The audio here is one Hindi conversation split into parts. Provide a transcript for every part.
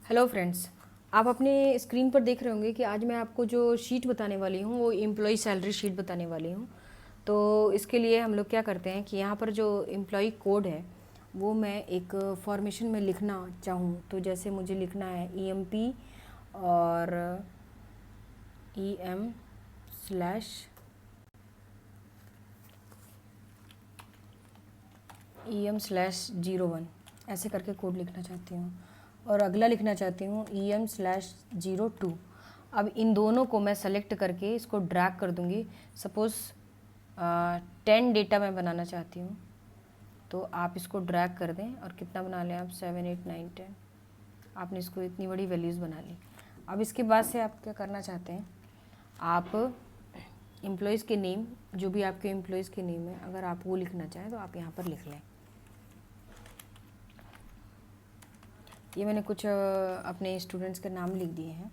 हेलो फ्रेंड्स, आप अपने स्क्रीन पर देख रहे होंगे कि आज मैं आपको जो शीट बताने वाली हूँ वो एम्प्लॉय सैलरी शीट बताने वाली हूँ। तो इसके लिए हम लोग क्या करते हैं कि यहाँ पर जो एम्प्लॉय कोड है वो मैं एक फॉर्मेशन में लिखना चाहूँ तो जैसे मुझे लिखना है EMP और EM स्लैश EM/01 ऐसे करके कोड लिखना चाहती हूँ और अगला लिखना चाहती हूँ EM/02। अब इन दोनों को मैं सेलेक्ट करके इसको ड्रैग कर दूँगी। सपोज़ 10 डेटा मैं बनाना चाहती हूँ तो आप इसको ड्रैग कर दें और कितना बना लें आप 7 8 9 10। आपने इसको इतनी बड़ी वैल्यूज़ बना ली। अब इसके बाद से आप क्या करना चाहते हैं, आप एम्प्लॉयज़ के नेम, जो भी आपके एम्प्लॉयज़ के नेम है, अगर आप वो लिखना चाहें तो आप यहाँ पर लिख लें। ये मैंने कुछ अपने स्टूडेंट्स के नाम लिख दिए हैं।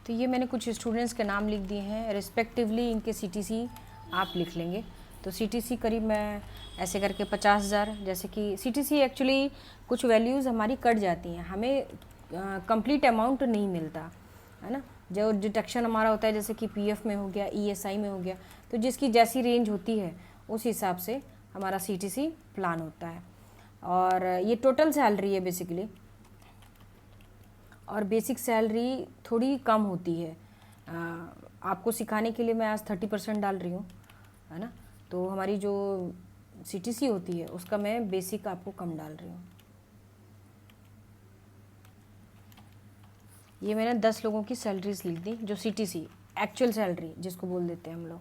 तो ये मैंने कुछ स्टूडेंट्स के नाम लिख दिए हैं, रिस्पेक्टिवली इनके CTC आप लिख लेंगे। तो CTC करीब मैं ऐसे करके 50,000, जैसे कि CTC एक्चुअली कुछ वैल्यूज़ हमारी कट जाती हैं, हमें कंप्लीट अमाउंट नहीं मिलता है ना। जो डिडक्शन हमारा होता है जैसे कि PF में हो गया, ESI में हो गया, तो जिसकी जैसी रेंज होती है उस हिसाब से हमारा CTC प्लान होता है। और ये टोटल सैलरी है बेसिकली, और बेसिक सैलरी थोड़ी कम होती है। आपको सिखाने के लिए मैं आज 30% डाल रही हूँ, है ना। तो हमारी जो CTC होती है उसका मैं बेसिक आपको कम डाल रही हूँ। ये मैंने 10 लोगों की सैलरीज लिख दी, जो CTC एक्चुअल सैलरी जिसको बोल देते हैं हम लोग,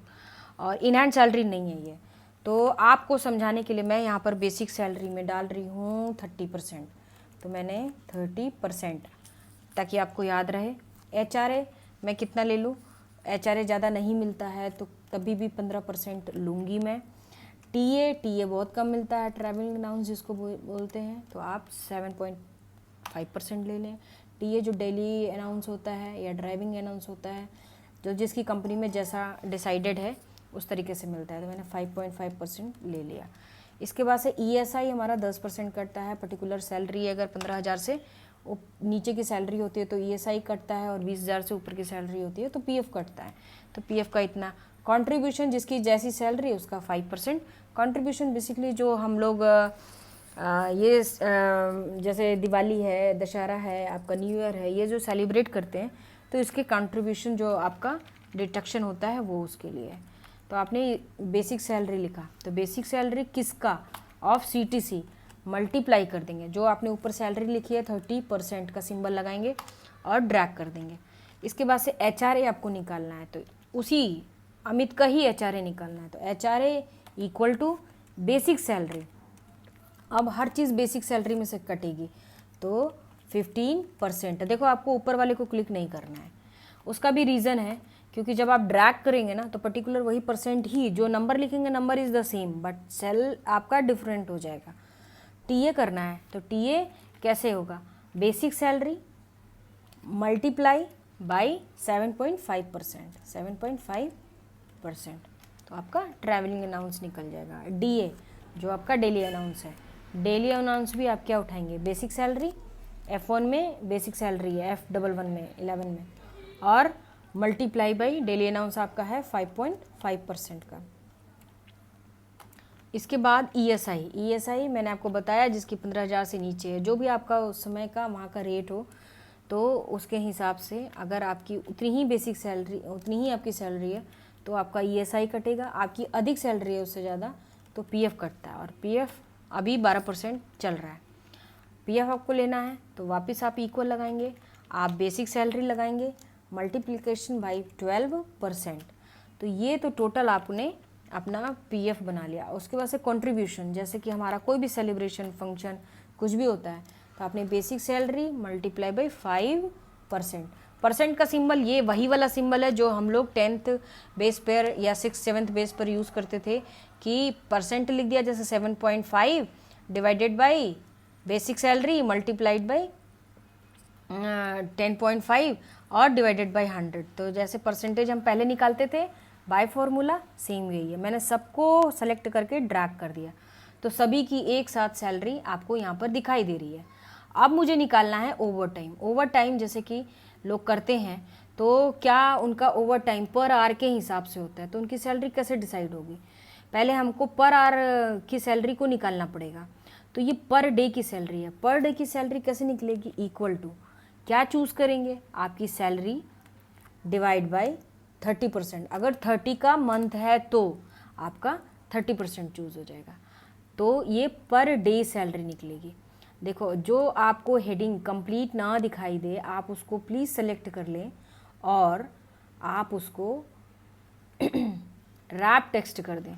और इन हैंड सैलरी नहीं है ये। तो आपको समझाने के लिए मैं यहाँ पर बेसिक सैलरी में डाल रही हूँ 30%। तो मैंने 30%, ताकि आपको याद रहे। HRA मैं कितना ले लूँ, HRA ज़्यादा नहीं मिलता है तो तभी भी 15% लूँगी मैं। TA बहुत कम मिलता है, ट्रैवलिंग अलाउंस जिसको बोलते हैं, तो आप 7.5% ले लें। TA जो डेली अनाउंस होता है या ड्राइविंग अनाउंस होता है, जो जिसकी कंपनी में जैसा डिसाइडेड है उस तरीके से मिलता है, तो मैंने 5.5% ले लिया। इसके बाद से ESI हमारा 10% कटता है। पर्टिकुलर सैलरी अगर 15,000 से नीचे की सैलरी होती है तो ESI कटता है, और 20,000 से ऊपर की सैलरी होती है तो PF कटता है। तो PF का इतना कंट्रीब्यूशन, जिसकी जैसी सैलरी उसका 5%। कंट्रीब्यूशन बेसिकली जो हम लोग जैसे दिवाली है, दशहरा है, आपका न्यू ईयर है, ये जो सेलिब्रेट करते हैं तो इसके कंट्रीब्यूशन जो आपका डिडक्शन होता है वो उसके लिए है। तो आपने बेसिक सैलरी लिखा, तो बेसिक सैलरी किसका, ऑफ CTC मल्टीप्लाई कर देंगे। जो आपने ऊपर सैलरी लिखी है 30% का सिंबल लगाएंगे और ड्रैग कर देंगे। इसके बाद से HRA आपको निकालना है, तो उसी अमित का ही HRA निकालना है। तो HRA equal to basic salary. अब हर चीज़ बेसिक सैलरी में से कटेगी, तो 15%। देखो आपको ऊपर वाले को क्लिक नहीं करना है, उसका भी रीज़न है, क्योंकि जब आप ड्रैग करेंगे ना तो पर्टिकुलर वही परसेंट ही, जो नंबर लिखेंगे number is the same but cell आपका डिफरेंट हो जाएगा। TA करना है, तो TA कैसे होगा, बेसिक सैलरी मल्टीप्लाई बाई 7.5%, 7.5%, तो आपका ट्रैवलिंग अनाउंस निकल जाएगा। DA जो आपका डेली अनाउंस है, डेली अनाउंस भी आप क्या उठाएंगे, बेसिक सैलरी F1 में बेसिक सैलरी है, F11 में 11 में, और मल्टीप्लाई बाई डेली अनाउंस आपका है 5.5% का। इसके बाद ESI मैंने आपको बताया जिसकी 15,000 से नीचे है, जो भी आपका उस समय का वहाँ का रेट हो, तो उसके हिसाब से अगर आपकी उतनी ही बेसिक सैलरी, उतनी ही आपकी सैलरी है तो आपका ESI कटेगा। आपकी अधिक सैलरी है उससे ज़्यादा तो PF कटता है, और PF अभी 12% चल रहा है। PF आपको लेना है तो वापस आप इक्वल लगाएंगे, आप बेसिक सैलरी लगाएंगे, मल्टीप्लिकेशन बाई 12%। तो ये तो टोटल आपने अपना PF बना लिया। उसके बाद से कंट्रीब्यूशन, जैसे कि हमारा कोई भी सेलिब्रेशन फंक्शन कुछ भी होता है तो आपने basic salary multiply by 5%, percent का सिंबल ये वही वाला सिंबल है जो हम लोग 10th बेस पर या 6th 7th बेस पर यूज़ करते थे कि परसेंट लिख दिया, जैसे 7.5 divided by basic salary multiplied by 10.5 और डिवाइडेड बाई 100। तो जैसे परसेंटेज हम पहले निकालते थे बाय फॉर्मूला, सेम यही है। मैंने सबको सेलेक्ट करके ड्रैग कर दिया, तो सभी की एक साथ सैलरी आपको यहाँ पर दिखाई दे रही है। अब मुझे निकालना है ओवर टाइम। ओवर टाइम जैसे कि लोग करते हैं, तो क्या उनका ओवर टाइम पर आवर के हिसाब से होता है, तो उनकी सैलरी कैसे डिसाइड होगी? पहले हमको पर आवर की सैलरी को निकालना पड़ेगा। तो ये पर डे की सैलरी है। पर डे की सैलरी कैसे निकलेगी? इक्वल टू क्या चूज़ करेंगे? आपकी सैलरी डिवाइड बाय 30%। अगर 30 का मंथ है तो आपका 30% चूज़ हो जाएगा, तो ये पर डे सैलरी निकलेगी। देखो, जो आपको हेडिंग कंप्लीट ना दिखाई दे, आप उसको प्लीज़ सेलेक्ट कर लें और आप उसको रैप टेक्स्ट कर दें,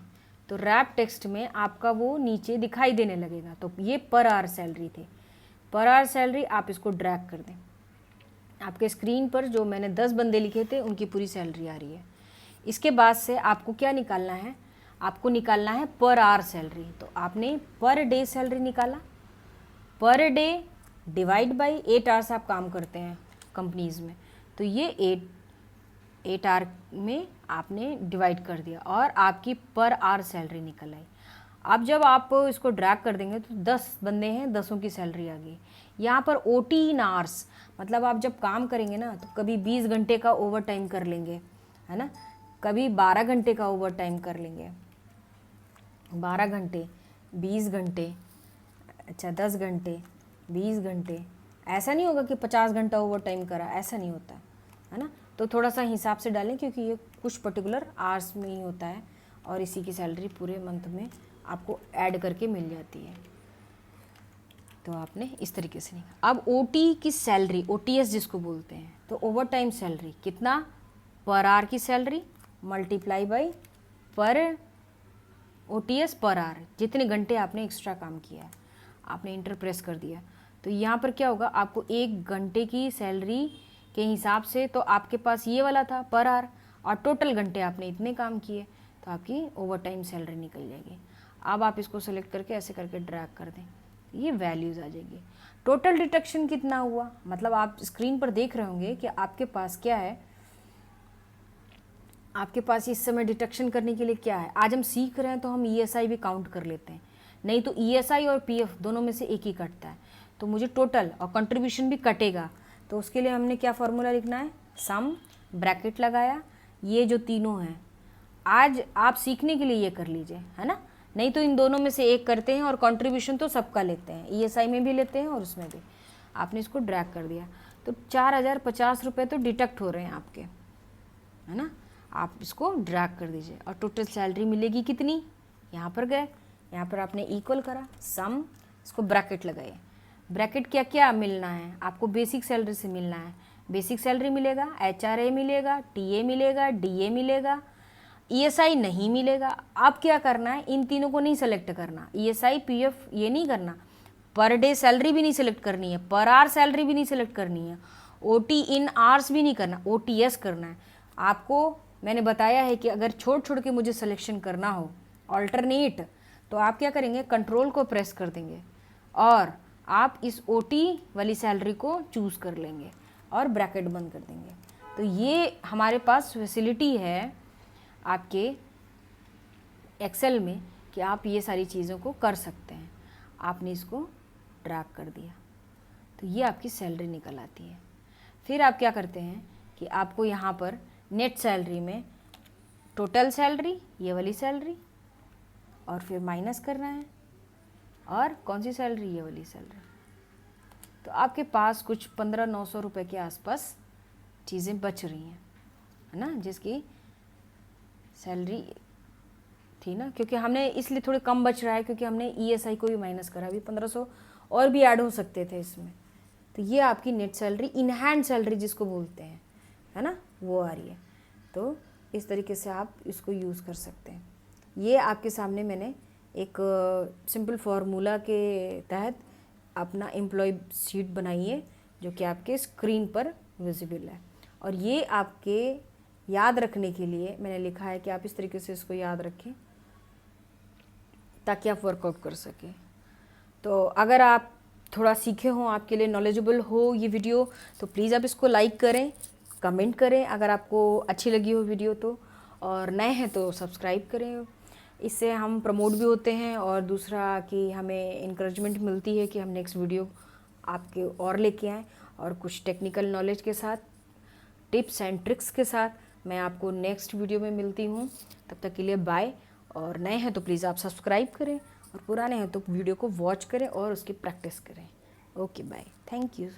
तो रैप टेक्स्ट में आपका वो नीचे दिखाई देने लगेगा। तो ये पर आवर सैलरी थे। पर आवर सैलरी आप इसको ड्रैग कर दें, आपके स्क्रीन पर जो मैंने 10 बंदे लिखे थे उनकी पूरी सैलरी आ रही है। इसके बाद से आपको क्या निकालना है? आपको निकालना है पर आवर सैलरी। तो आपने पर डे सैलरी निकाला, per day divide by 8 hours आप काम करते हैं कंपनीज़ में, तो ये 8 आवर में आपने डिवाइड कर दिया और आपकी पर आवर सैलरी निकल आई। अब जब आप इसको ड्रैग कर देंगे तो 10 बंदे हैं, 10 की सैलरी आ गई। यहाँ पर OT इन आवर्स, मतलब आप जब काम करेंगे ना तो कभी 20 घंटे का ओवर टाइम कर लेंगे, है ना, कभी 12 घंटे का ओवर टाइम कर लेंगे, 12 घंटे, 20 घंटे, अच्छा 10 घंटे, 20 घंटे। ऐसा नहीं होगा कि 50 घंटा ओवर टाइम करा, ऐसा नहीं होता है ना। तो थोड़ा सा हिसाब से डालें, क्योंकि ये कुछ पर्टिकुलर आवर्स में ही होता है और इसी की सैलरी पूरे मंथ में आपको ऐड करके मिल जाती है। तो आपने इस तरीके से निकाला। अब OT की सैलरी, OTS जिसको बोलते हैं, तो ओवर टाइम सैलरी कितना? पर आवर की सैलरी मल्टीप्लाई बाई पर OTS पर आवर, जितने घंटे आपने एक्स्ट्रा काम किया है, आपने इंटर प्रेस कर दिया। तो यहाँ पर क्या होगा? आपको 1 घंटे की सैलरी के हिसाब से, तो आपके पास ये वाला था पर आवर, और टोटल घंटे आपने इतने काम किए, तो आपकी ओवर टाइम सैलरी निकल जाएगी। अब आप इसको सेलेक्ट करके ऐसे करके ड्रैग कर दें, ये वैल्यूज़ आ जाएगी। टोटल डिडक्शन कितना हुआ? मतलब आप स्क्रीन पर देख रहे होंगे कि आपके पास क्या है, आपके पास इस समय डिडक्शन करने के लिए क्या है। आज हम सीख रहे हैं तो हम ESI भी काउंट कर लेते हैं, नहीं तो ESI और PF दोनों में से एक ही कटता है, तो मुझे टोटल और कंट्रीब्यूशन भी कटेगा। तो उसके लिए हमने क्या फार्मूला लिखना है? सम, ब्रैकेट लगाया, ये जो तीनों हैं आज आप सीखने के लिए ये कर लीजिए, है ना, नहीं तो इन दोनों में से एक करते हैं और कंट्रीब्यूशन तो सबका लेते हैं, ESI में भी लेते हैं और उसमें भी। आपने इसको ड्रैग कर दिया, तो 4050 रुपये तो डिडक्ट हो रहे हैं आपके, है ना। आप इसको ड्रैग कर दीजिए और टोटल सैलरी मिलेगी कितनी? यहाँ पर गए, यहाँ पर आपने इक्वल करा, सम, इसको ब्रैकेट लगाइए। ब्रैकेट क्या क्या मिलना है आपको? बेसिक सैलरी से मिलना है। बेसिक सैलरी मिलेगा, HRA मिलेगा, TA मिलेगा, DA मिलेगा, ESI नहीं मिलेगा। अब क्या करना है? इन तीनों को नहीं सेलेक्ट करना, ESI PF ये नहीं करना, पर डे सैलरी भी नहीं सेलेक्ट करनी है, पर आवर सैलरी भी नहीं सेलेक्ट करनी है, OT इन आवर्स भी नहीं करना, OTS करना है आपको। मैंने बताया है कि अगर छोड़ के मुझे सिलेक्शन करना हो ऑल्टरनेट, तो आप क्या करेंगे? कंट्रोल को प्रेस कर देंगे और आप इस OT वाली सैलरी को चूज़ कर लेंगे और ब्रैकेट बंद कर देंगे। तो ये हमारे पास फैसिलिटी है आपके एक्सेल में कि आप ये सारी चीज़ों को कर सकते हैं। आपने इसको ड्रैग कर दिया तो ये आपकी सैलरी निकल आती है। फिर आप क्या करते हैं कि आपको यहाँ पर नेट सैलरी में टोटल सैलरी, ये वाली सैलरी, और फिर माइनस करना है, और कौन सी सैलरी? ये वाली सैलरी। तो आपके पास कुछ 1500-900 रुपये के आसपास चीज़ें बच रही हैं, है ना, जिसकी सैलरी थी ना, क्योंकि हमने इसलिए थोड़े कम बच रहा है क्योंकि हमने ESI को भी माइनस करा, अभी 1500 और भी ऐड हो सकते थे इसमें। तो ये आपकी net salary, in hand salary जिसको बोलते हैं, है ना, वो आ रही है। तो इस तरीके से आप इसको यूज़ कर सकते हैं। ये आपके सामने मैंने एक सिंपल फार्मूला के तहत अपना एम्प्लॉय शीट बनाई है जो कि आपके स्क्रीन पर विजिबल है। और ये आपके याद रखने के लिए मैंने लिखा है कि आप इस तरीके से इसको याद रखें ताकि आप वर्कआउट कर सकें। तो अगर आप थोड़ा सीखे हों, आपके लिए नॉलेजेबल हो ये वीडियो, तो प्लीज़ आप इसको लाइक करें, कमेंट करें अगर आपको अच्छी लगी हो वीडियो तो, और नए हैं तो सब्सक्राइब करें। इससे हम प्रमोट भी होते हैं और दूसरा कि हमें इंकरेजमेंट मिलती है कि हम नेक्स्ट वीडियो आपके और लेके आएँ और कुछ टेक्निकल नॉलेज के साथ, टिप्स एंड ट्रिक्स के साथ। मैं आपको नेक्स्ट वीडियो में मिलती हूँ, तब तक के लिए बाय। और नए हैं तो प्लीज़ आप सब्सक्राइब करें और पुराने हैं तो वीडियो को वॉच करें और उसकी प्रैक्टिस करें। Okay bye, thank you.